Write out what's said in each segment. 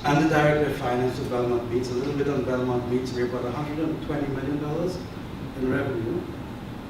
I'm the director of finance of Belmont Meats. A little bit on Belmont Meats. We're about $120 million in revenue,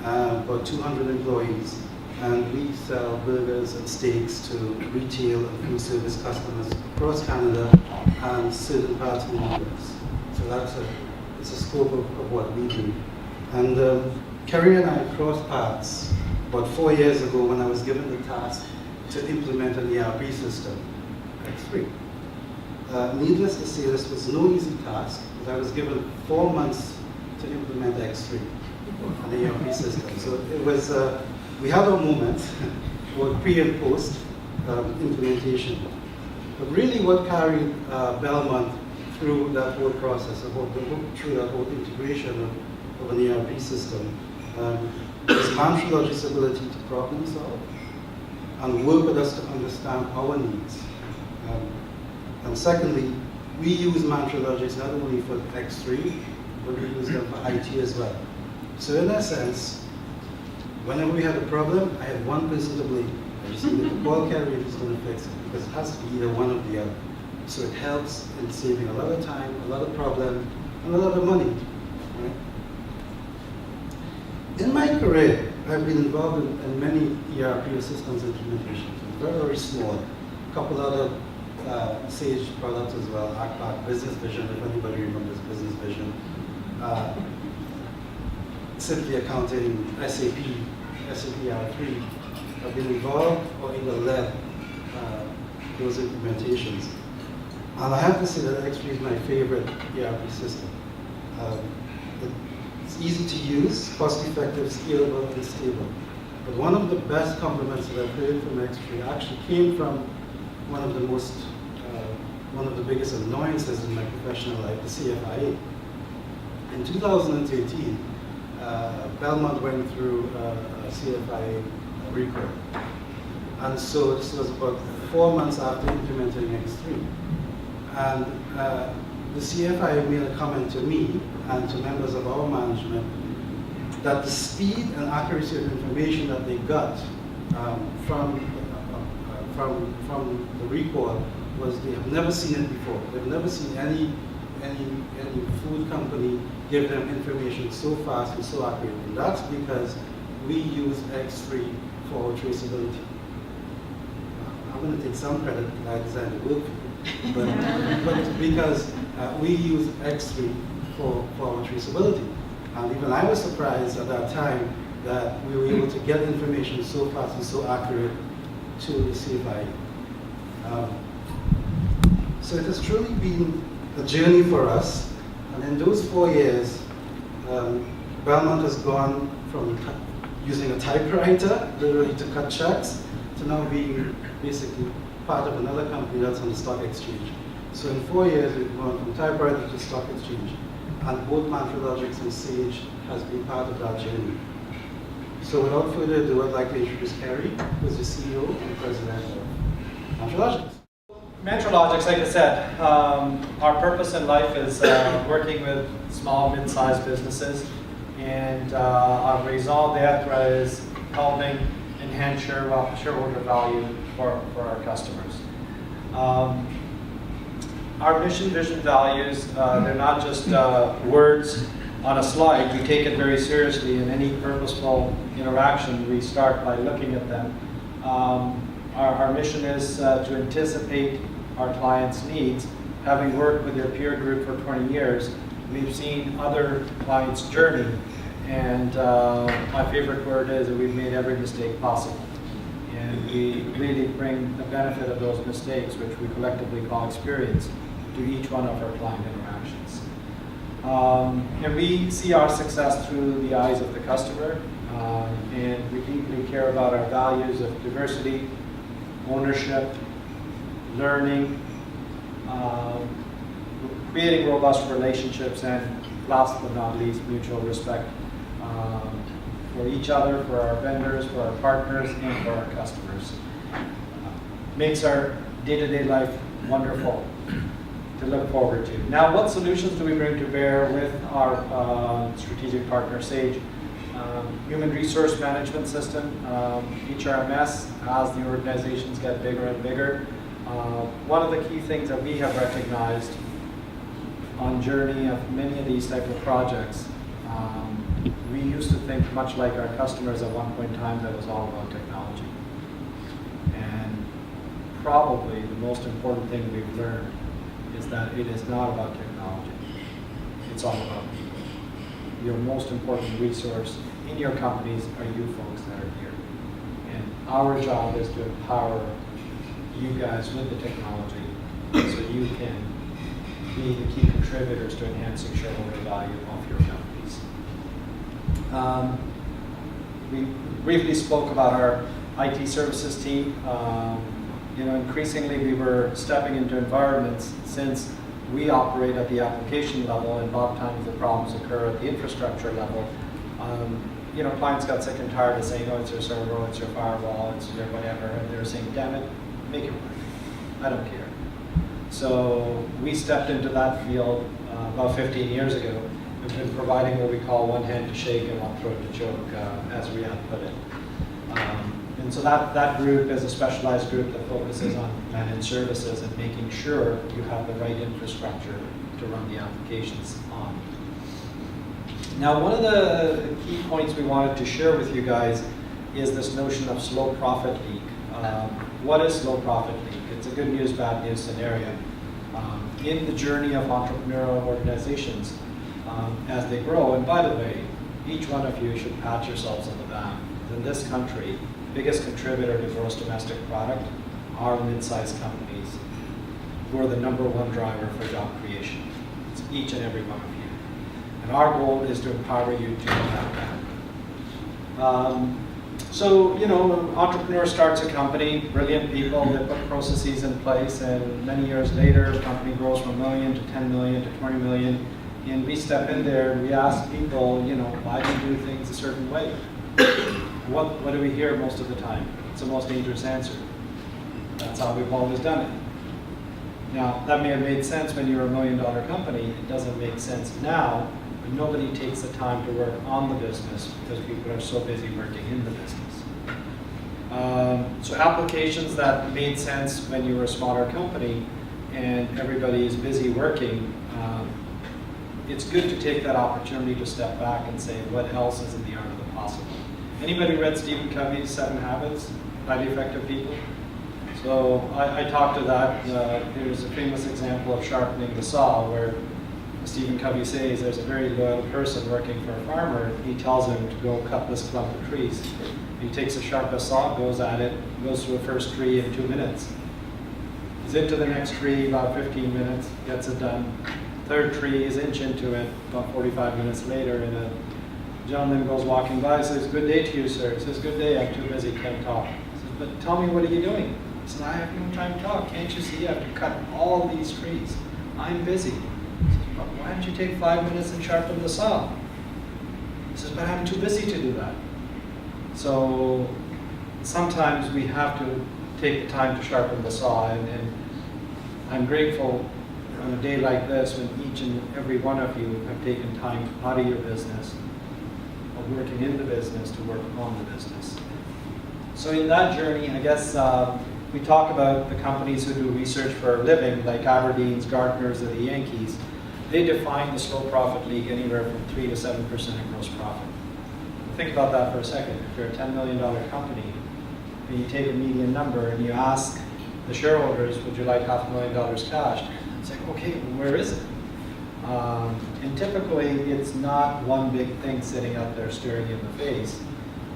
about 200 employees, and we sell burgers and steaks to retail and food service customers across Canada and certain parts of the US. So it's a scope of what we do. And Kerry and I crossed paths about 4 years ago when I was given the task to implement an ERP system, X3. Needless to say, this was no easy task, because I was given 4 months to implement X3, an ERP system. So it was, we had our moments, both pre and post implementation. But really what carried Belmont through that whole process, through that whole integration of an ERP system, was Mantralogix' ability to problem solve and work with us to understand our needs. And secondly, we use Mantralogix not only for X3, but we use them for IT as well. So in that sense, whenever we had a problem, I had one person to blame. I just needed to call Kerry if he's going to fix it, because it has to be either one or the other. So it helps in saving a lot of time, a lot of problem, and a lot of money. Right? In my career, I've been involved in many ERP systems implementations. Very, very small. A couple other Sage products as well, ACPAC, Business Vision, if anybody remembers Business Vision. Simply Accounting, SAP R3. I've been involved or either led those implementations. And I have to say that X3 is my favorite ERP system. It's easy to use, cost-effective, scalable, and stable. But one of the best compliments that I've heard from X3 actually came from one of the biggest annoyances in my professional life, the CFIA. In 2018, Belmont went through a CFIA recall. And so this was about 4 months after implementing X3. And the CFIA made a comment to me and to members of our management that the speed and accuracy of information that they got from the recall was they have never seen it before. They've never seen any food company give them information so fast and so accurate. And that's because we use X3 for traceability. I'm going to take some credit because I designed the work for you, but because we use X3 for our traceability. And even I was surprised at that time that we were able to get information so fast and so accurate to the CFI. So it has truly been a journey for us. And in those 4 years, Belmont has gone from using a typewriter, literally to cut checks, to now being basically part of another company that's on the stock exchange. So in 4 years, we've gone from typewriter to stock exchange. And both Mantralogix and Sage has been part of that journey. So without further ado, I'd like to introduce Kerry, who's the CEO and president of Mantralogix. Mantralogix, like I said, our purpose in life is working with small, mid-sized businesses, and our raison d'etre is helping enhance shareholder value for our customers. Our mission, vision, values, they're not just words on a slide. We take it very seriously. In any purposeful interaction, we start by looking at them. Our mission is to anticipate our clients' needs. Having worked with your peer group for 20 years, we've seen other clients' journey, and my favorite word is that we've made every mistake possible. And we really bring the benefit of those mistakes, which we collectively call experience, to each one of our client interactions. And we see our success through the eyes of the customer, and we deeply care about our values of diversity, ownership, learning, creating robust relationships, and last but not least, mutual respect for each other, for our vendors, for our partners, and for our customers. Makes our day-to-day life wonderful to look forward to. Now, what solutions do we bring to bear with our strategic partner, Sage? Human resource management system, HRMS, as the organizations get bigger and bigger. One of the key things that we have recognized on journey of many of these type of projects, we used to think much like our customers at one point in time that it was all about technology. And probably the most important thing we've learned is that it is not about technology. It's all about people. Your most important resource in your companies are you folks that are here. And our job is to empower you guys with the technology so you can be the key contributors to enhancing shareholder value of your companies. We briefly spoke about our IT services team. Increasingly we were stepping into environments since we operate at the application level, and a lot of times the problems occur at the infrastructure level. Clients got sick and tired of saying, oh, it's your server, oh, it's your firewall, it's your whatever, and they're saying, damn it, make it work. I don't care. So we stepped into that field about 15 years ago. We've been providing what we call one hand to shake and one throat to choke, as Riyadh put it. And so that group is a specialized group that focuses on managed services and making sure you have the right infrastructure to run the applications on. Now, one of the key points we wanted to share with you guys is this notion of slow profit leak. What is slow profit leak? It's a good news, bad news scenario. In the journey of entrepreneurial organizations, as they grow, and by the way, each one of you should pat yourselves on the back. In this country, biggest contributor to gross domestic product are mid-sized companies who are the #1 driver for job creation. It's each and every one of you. And our goal is to empower you to do that. So, an entrepreneur starts a company, brilliant people, they put processes in place, and many years later, the company grows from $1 million to $10 million to $20 million. And we step in there and we ask people, why do you do things a certain way? What do we hear most of the time? It's the most dangerous answer. That's how we've always done it. Now, that may have made sense when you were a $1 million company. It doesn't make sense now, but nobody takes the time to work on the business because people are so busy working in the business. So applications that made sense when you were a smaller company and everybody is busy working, it's good to take that opportunity to step back and say, what else is in the art of the possible? Anybody read Stephen Covey's 7 Habits, Highly Effective People? So I talked to that. There's a famous example of sharpening the saw where Stephen Covey says there's a very loyal person working for a farmer. He tells him to go cut this clump of trees. He takes the sharpest saw, goes at it, goes through the first tree in 2 minutes. He's into the next tree about 15 minutes, gets it done. Third tree is inch into it, about 45 minutes later, and a gentleman goes walking by and says, good day to you, sir. He says, good day, I'm too busy, can't talk. He says, but tell me, what are you doing? He says, I have no time to talk. Can't you see I have to cut all these trees? I'm busy. He says, but why don't you take 5 minutes and sharpen the saw? He says, but I'm too busy to do that. So sometimes we have to take the time to sharpen the saw, and I'm grateful on a day like this when each and every one of you have taken time out of your business, of working in the business, to work on the business. So in that journey, I guess we talk about the companies who do research for a living, like Aberdeen's, Gartner's, or the Yankees. They define the slow profit leak anywhere from 3 to 7% of gross profit. Think about that for a second. If you're a $10 million company, and you take a median number and you ask the shareholders, would you like $500,000 cash? It's like, okay, well, where is it? And typically, it's not one big thing sitting out there staring you in the face.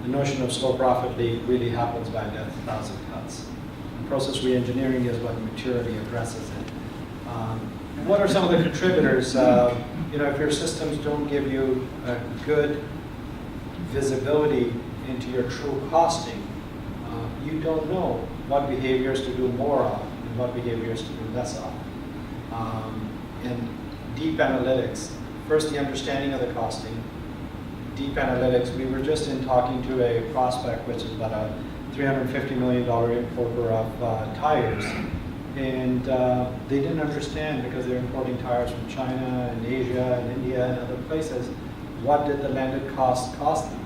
The notion of slow profit leak really happens by a thousand cuts. And process re-engineering is what maturity addresses it. And what are some of the contributors? If your systems don't give you a good visibility into your true costing, you don't know what behaviors to do more of and what behaviors to do less of. And deep analytics, first the understanding of the costing. Deep analytics, we were just in talking to a prospect, which is about a $350 million importer of tires. And they didn't understand, because they're importing tires from China and Asia and India and other places, what did the landed cost them?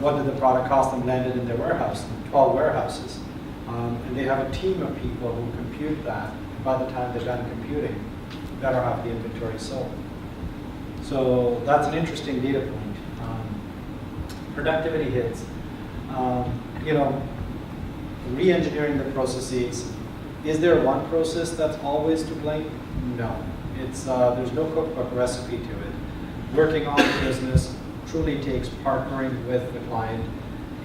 What did the product cost them landed in their warehouse, 12 warehouses? And they have a team of people who compute that. By the time they're done computing, you better have the inventory sold. So that's an interesting data point. Productivity hits. Re-engineering the processes. Is there one process that's always to blame? No. There's no cookbook recipe to it. Working on the business truly takes partnering with the client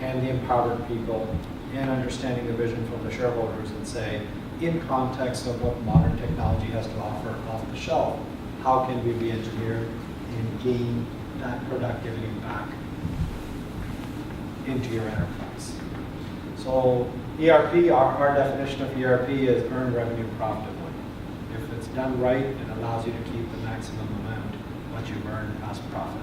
and the empowered people and understanding the vision from the shareholders and say, in context of what modern technology has to offer off the shelf, how can we re-engineer and gain that productivity back into your enterprise? So ERP, our definition of ERP is earn revenue profitably. If it's done right, it allows you to keep the maximum amount what you've earned as profit.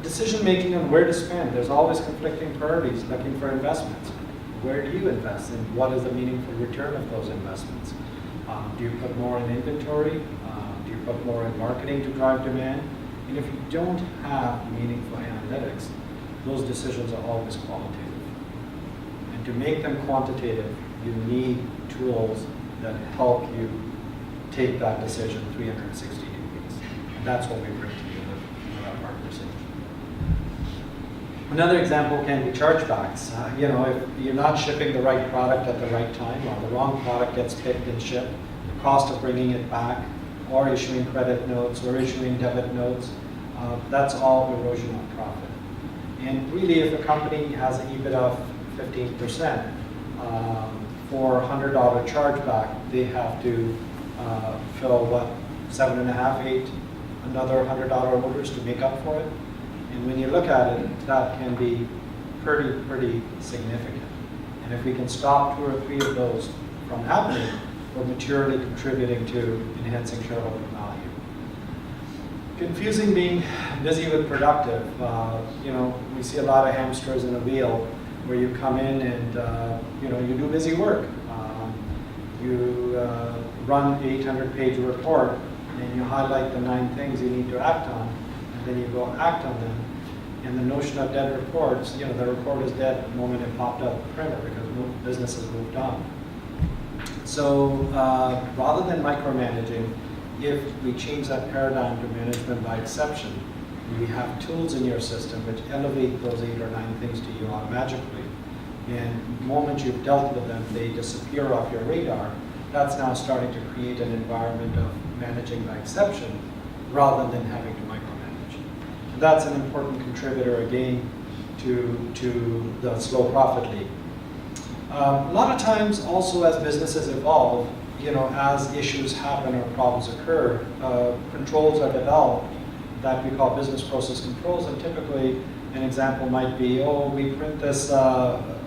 Decision making on where to spend. There's always conflicting priorities looking for investments. Where do you invest and what is the meaningful return of those investments? Do you put more in inventory? Do you put more in marketing to drive demand? And if you don't have meaningful analytics, those decisions are always qualitative. And to make them quantitative, you need tools that help you take that decision 360 degrees. And that's what we bring to you with our partners. Another example can be chargebacks. If you're not shipping the right product at the right time, or the wrong product gets picked and shipped, the cost of bringing it back, or issuing credit notes, or issuing debit notes, that's all erosion of profit. And really, if a company has an EBIT of 15%, for $100 chargeback, they have to fill, 7.5, 8, another $100 orders to make up for it. And when you look at it, that can be pretty significant. And if we can stop 2 or 3 of those from happening, we're materially contributing to enhancing shareholder value. Confusing being busy with productive. We see a lot of hamsters in a wheel where you come in and you do busy work. You run an 800-page report and you highlight the 9 things you need to act on, and then you go act on them. And the notion of dead reports, the report is dead the moment it popped up the printer because business has moved on. So rather than micromanaging, if we change that paradigm to management by exception, we have tools in your system which elevate those 8 or 9 things to you automatically. And the moment you've dealt with them, they disappear off your radar. That's now starting to create an environment of managing by exception rather than having to micromanage. And that's an important contributor again to the slow profit leak. A lot of times also as businesses evolve, as issues happen or problems occur, controls are developed that we call business process controls, and typically an example might be, we print this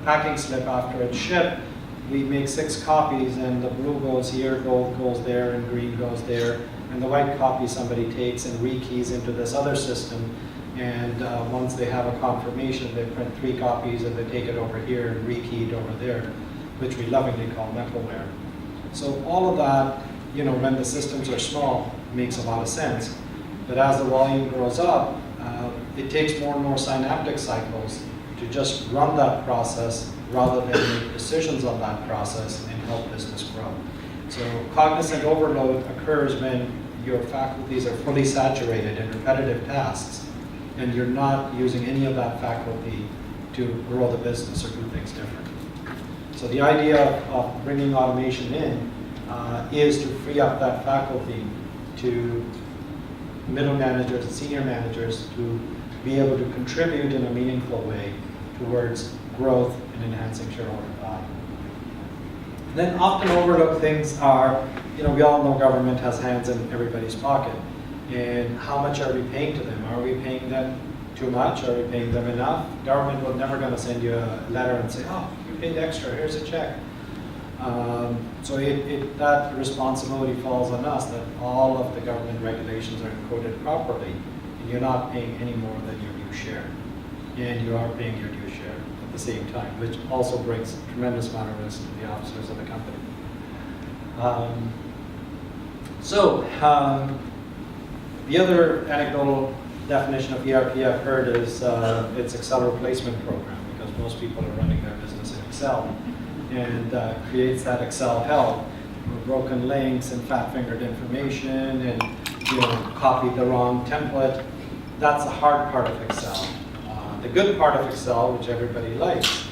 packing slip after it's shipped, we make 6 copies and the blue goes here, gold goes there, and green goes there, and the white copy somebody takes and rekeys into this other system, and once they have a confirmation, they print 3 copies and they take it over here and rekeyed over there, which we lovingly call metalware. So all of that, when the systems are small, makes a lot of sense. But as the volume grows up, it takes more and more synaptic cycles to just run that process rather than make decisions on that process and help business grow. So cognizant overload occurs when your faculties are fully saturated in repetitive tasks and you're not using any of that faculty to grow the business or do things differently. So the idea of bringing automation in is to free up that faculty to middle managers and senior managers to be able to contribute in a meaningful way towards growth and enhancing shareholder value. And then often overlooked things are, we all know government has hands in everybody's pocket. And how much are we paying to them? Are we paying them too much? Are we paying them enough? Government will never going to send you a letter and say, you paid extra, here's a check. So that responsibility falls on us that all of the government regulations are encoded properly, and you're not paying any more than your due share. And you are paying your due share at the same time, which also brings a tremendous amount of risk to the officers of the company. The other anecdotal definition of ERP I've heard is its Accelerate Replacement Program, because most people are running their business in Excel, and creates that Excel hell with broken links and fat-fingered information, and copied the wrong template. That's the hard part of Excel. The good part of Excel, which everybody likes,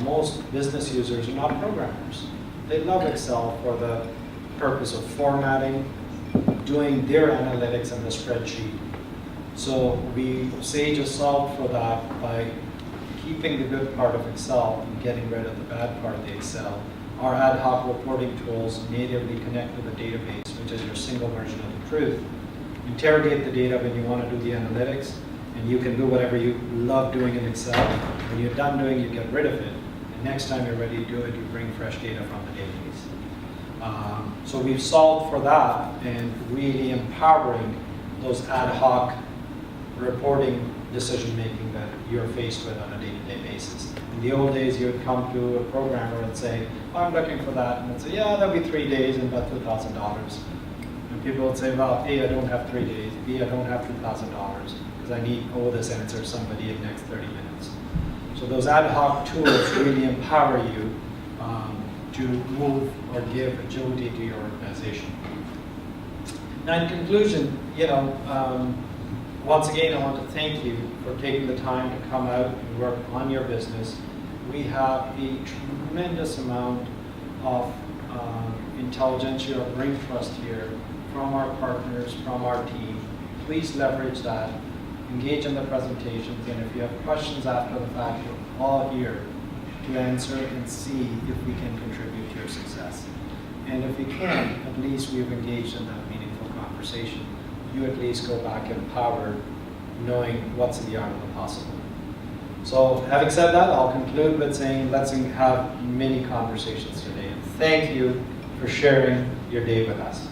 most business users are not programmers. They love Excel for the purpose of formatting, doing their analytics in the spreadsheet. So Sage has solved for that by keeping the good part of Excel and getting rid of the bad part of the Excel. Our ad hoc reporting tools natively connect with the database, which is your single version of the truth. Interrogate the data when you want to do the analytics, and you can do whatever you love doing in Excel. When you're done doing, you get rid of it. And next time you're ready to do it, you bring fresh data from the database. So we've solved for that and really empowering those ad hoc reporting decision-making that you're faced with on a day-to-day basis. In the old days, you would come to a programmer and say, oh, I'm looking for that. And they'd say, yeah, that'll be 3 days and about $2,000. And people would say, well, A, I don't have 3 days. B, I don't have $2,000 because I need this answer somebody in the next 30 minutes. So those ad hoc tools really empower you to move or give agility to your organization. Now, in conclusion, once again, I want to thank you for taking the time to come out and work on your business. We have a tremendous amount of intelligentsia or brain trust here from our partners, from our team. Please leverage that. Engage in the presentations, and if you have questions after the fact, you're all here to answer and see if we can contribute to your success. And if we can, at least we've engaged in that meaningful conversation. You at least go back empowered, knowing what's in the art of the possible. So having said that, I'll conclude with saying let's have many conversations today. And thank you for sharing your day with us.